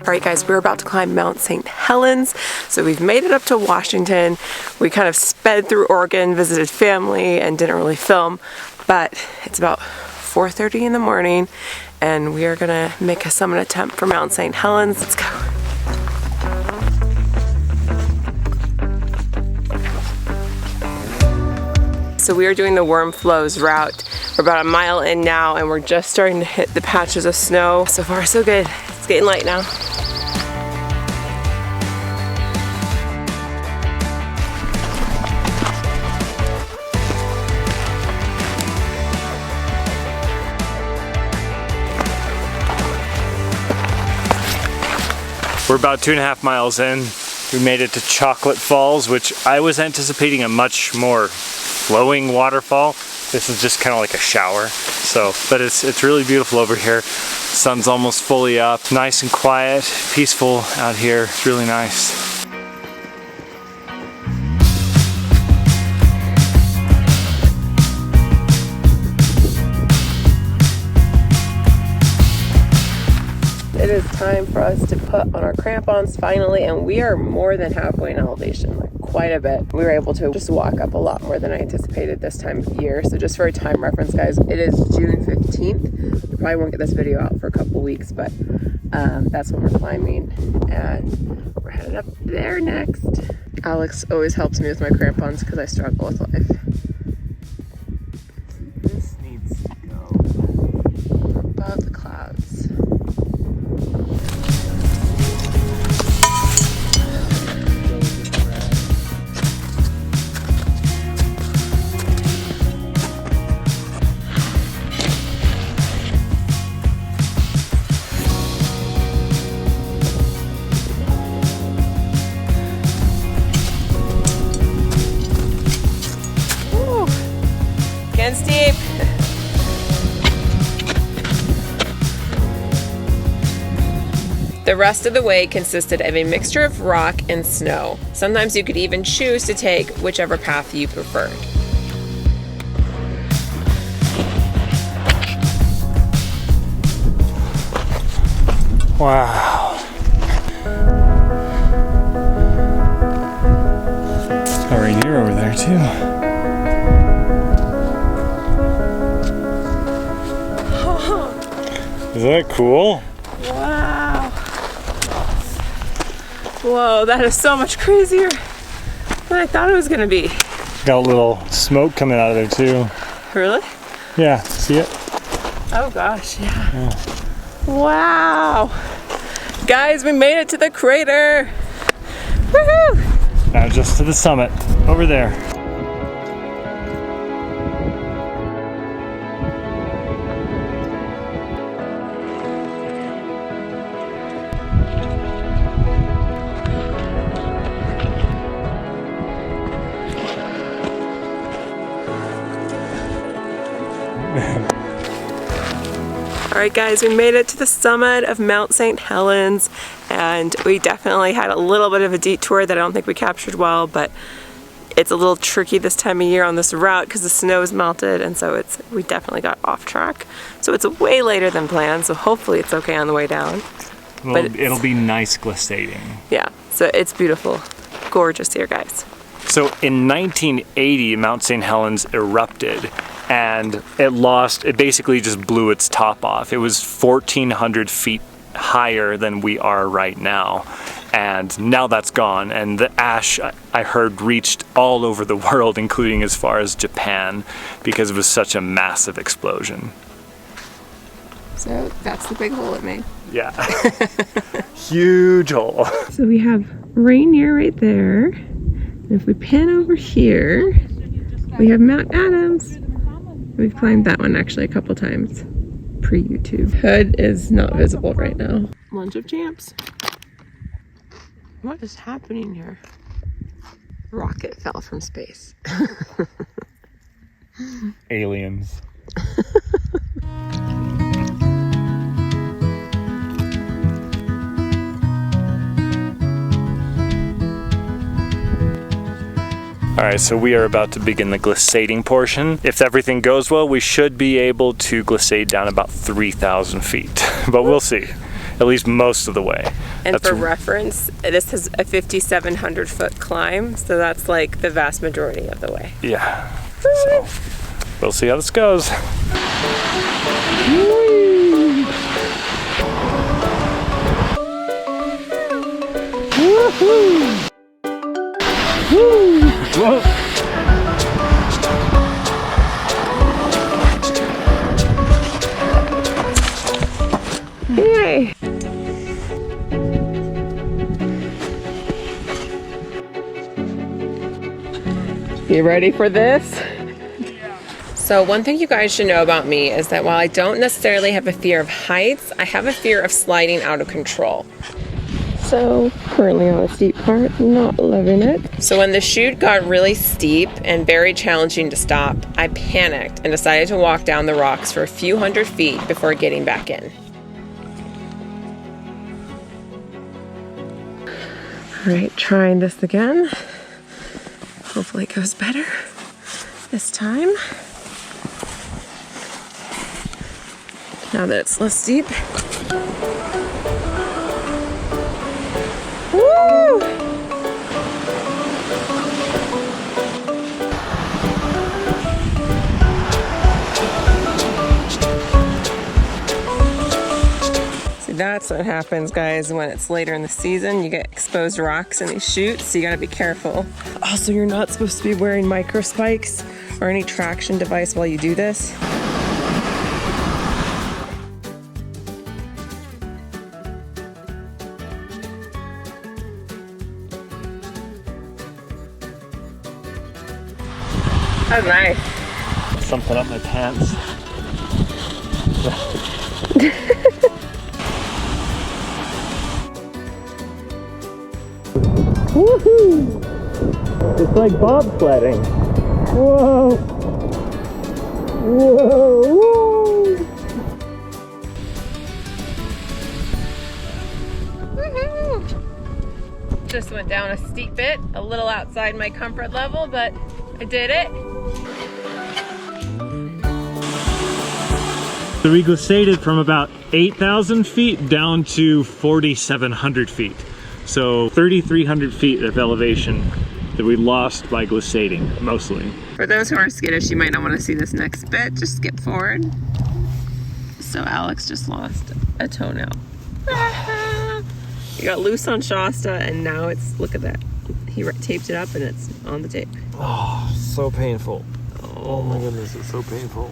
Alright guys, we're about to climb Mount Saint Helens. So we've made it up to Washington. We kind of sped through Oregon, visited family, and didn't really film. But it's about 4:30 in the morning, and we are gonna make a summit attempt for Mount Saint Helens. Let's go. So we are doing the Worm Flows route. We're about a mile in now, and we're just starting to hit the patches of snow. So far, so good. It's getting light now. We're about 2.5 miles in. We made it to Chocolate Falls, which I was anticipating a much more flowing waterfall. This is just kind of like a shower. But it's really beautiful over here. Sun's almost fully up. Nice and quiet, peaceful out here. It's really nice. It is time for us to put on our crampons finally, and we are more than halfway in elevation, like quite a bit. We were able to just walk up a lot more than I anticipated this time of year. So just for a time reference, guys, it is June 15th. We probably won't get this video out for a couple weeks, but that's when we're climbing, and we're headed up there next. Alex always helps me with my crampons because I struggle with life. This needs to go Above the clouds. Getting steep. The rest of the way consisted of a mixture of rock and snow. Sometimes you could even choose to take whichever path you preferred. Wow. It's got Rainier over there too. Isn't that cool? Wow. Whoa, that is so much crazier than I thought it was gonna be. Got a little smoke coming out of there too. Really? Yeah, see it? Oh gosh, yeah. Wow. Guys, we made it to the crater. Woohoo! Now just to the summit, over there. Alright guys, we made it to the summit of Mount Saint Helens, and we definitely had a little bit of a detour that I don't think we captured well, but it's a little tricky this time of year on this route because the snow is melted, and so we definitely got off track. So it's way later than planned, so hopefully it's okay on the way down. Well, but it'll be nice glissading. Yeah, so it's beautiful. Gorgeous here, guys. So in 1980, Mount St. Helens erupted, and it basically just blew its top off. It was 1,400 feet higher than we are right now. And now that's gone, and the ash, I heard, reached all over the world, including as far as Japan, because it was such a massive explosion. So that's the big hole it made. Yeah. Huge hole. So we have Rainier right there. And if we pan over here, we have Mount Adams. We've climbed that one actually a couple times pre-YouTube. Hood is not visible right now. Lunch of champs. What is happening here? Rocket fell from space. Aliens. Alright, so we are about to begin the glissading portion. If everything goes well, we should be able to glissade down about 3,000 feet, but we'll see. at least most of the way. And for reference, this is a 5,700 foot climb, so that's like the vast majority of the way. Yeah. So we'll see how this goes. Whoa. Yay! You ready for this? Yeah. So one thing you guys should know about me is that while I don't necessarily have a fear of heights, I have a fear of sliding out of control. So currently on a steep part, not loving it. So when the chute got really steep and very challenging to stop, I panicked and decided to walk down the rocks for a few hundred feet before getting back in. All right, trying this again. Hopefully it goes better this time. Now that it's less steep. Woo! See, that's what happens, guys, when it's later in the season. You get exposed rocks in these chutes, so you gotta be careful. Also, you're not supposed to be wearing micro spikes or any traction device while you do this. That's nice. Something up my pants. Woohoo! It's like bobsledding. Whoa! Whoa! Whoa! Woohoo! Just went down a steep bit, a little outside my comfort level, but I did it. So we glissaded from about 8,000 feet down to 4,700 feet. So 3,300 feet of elevation that we lost by glissading, mostly. For those who are skittish, you might not want to see this next bit. Just skip forward. So Alex just lost a toenail. He got loose on Shasta, and now it's, look at that. He taped it up and it's on the tape. Oh, so painful. Oh my goodness, it's so painful.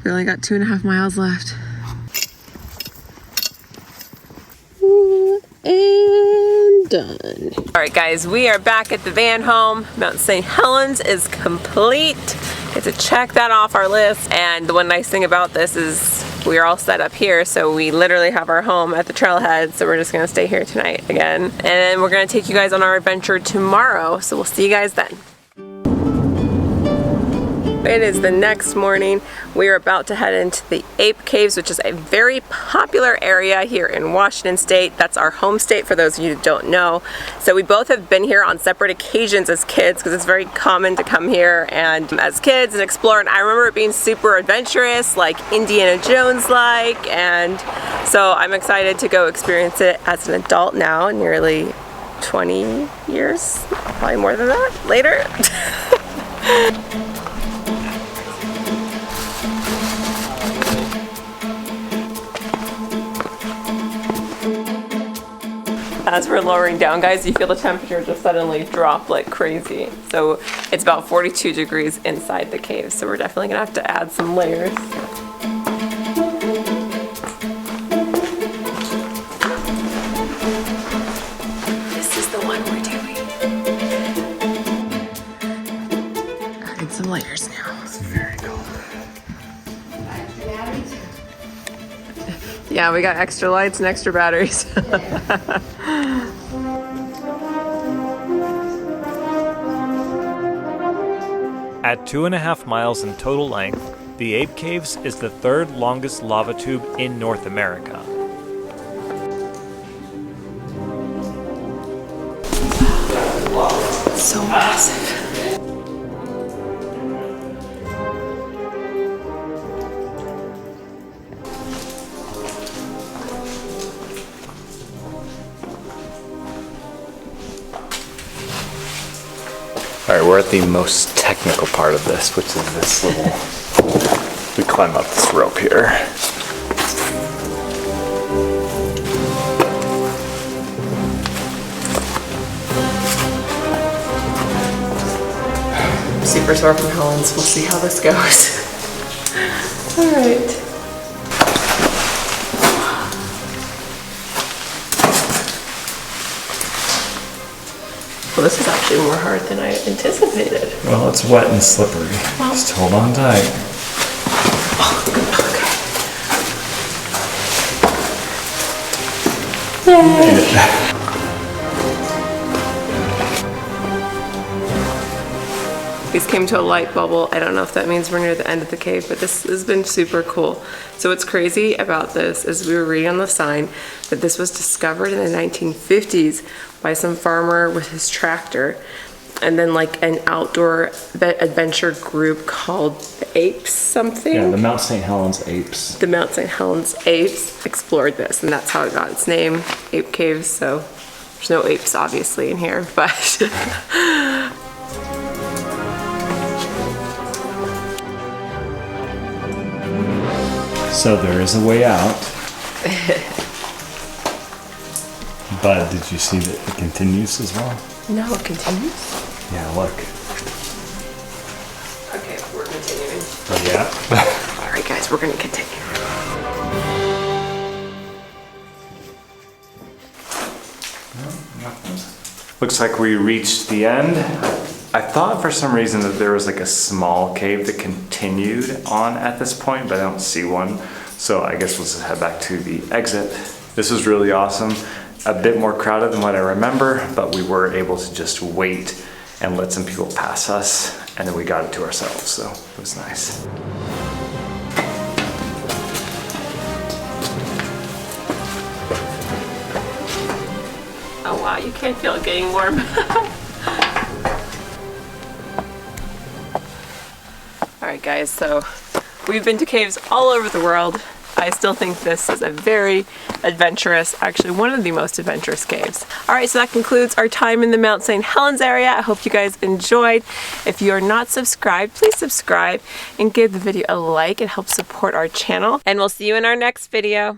We only got 2.5 miles left. And done. All right, guys, we are back at the van home. Mount Saint Helens is complete. Get to check that off our list. And the one nice thing about this is we are all set up here, so we literally have our home at the trailhead, so we're just gonna stay here tonight again. And then we're gonna take you guys on our adventure tomorrow, so we'll see you guys then. It is the next morning. We are about to head into the Ape Caves, which is a very popular area here in Washington State. That's our home state for those of you who don't know. So we both have been here on separate occasions as kids because it's very common to come here and as kids and explore. And I remember it being super adventurous, like Indiana Jones-like. And so I'm excited to go experience it as an adult now, nearly 20 years, probably more than that, later. As we're lowering down, guys, you feel the temperature just suddenly drop like crazy. So it's about 42 degrees inside the cave. So we're definitely gonna have to add some layers. This is the one we're doing. Adding some layers now. It's very cold. Yeah, we got extra lights and extra batteries. At 2.5 miles in total length, the Ape Caves is the third longest lava tube in North America. So massive. we're at the most technical part of this, which is this little, we climb up this rope here. Super sore from Helens. We'll see how this goes. All right. Well, this is actually more hard than I anticipated. Well, it's wet and slippery. Well, just hold on tight. Yay. These came to a light bubble. I don't know if that means we're near the end of the cave, but this has been super cool. So what's crazy about this is we were reading on the sign that this was discovered in the 1950s by some farmer with his tractor. And then like an outdoor adventure group called the Apes something. Yeah, the Mount Saint Helens Apes. The Mount Saint Helens Apes explored this, and that's how it got its name, Ape Caves. So there's no apes obviously in here, but So there is a way out. But did you see that it continues as well? no, it continues. Yeah, look. Okay, we're continuing. Oh, yeah. All right, guys, we're gonna continue. Looks like we reached the end. I thought for some reason that there was like a small cave that continued on at this point, but I don't see one. So I guess we'll just head back to the exit. This was really awesome. A bit more crowded than what I remember, but we were able to just wait and let some people pass us, and then we got it to ourselves, so it was nice. Oh wow, you can't feel it getting warm. Alright guys, so we've been to caves all over the world. I still think this is a very adventurous, actually one of the most adventurous caves. Alright, so that concludes our time in the Mount Saint Helens area. I hope you guys enjoyed. If you are not subscribed, please subscribe and give the video a like. It helps support our channel. And we'll see you in our next video.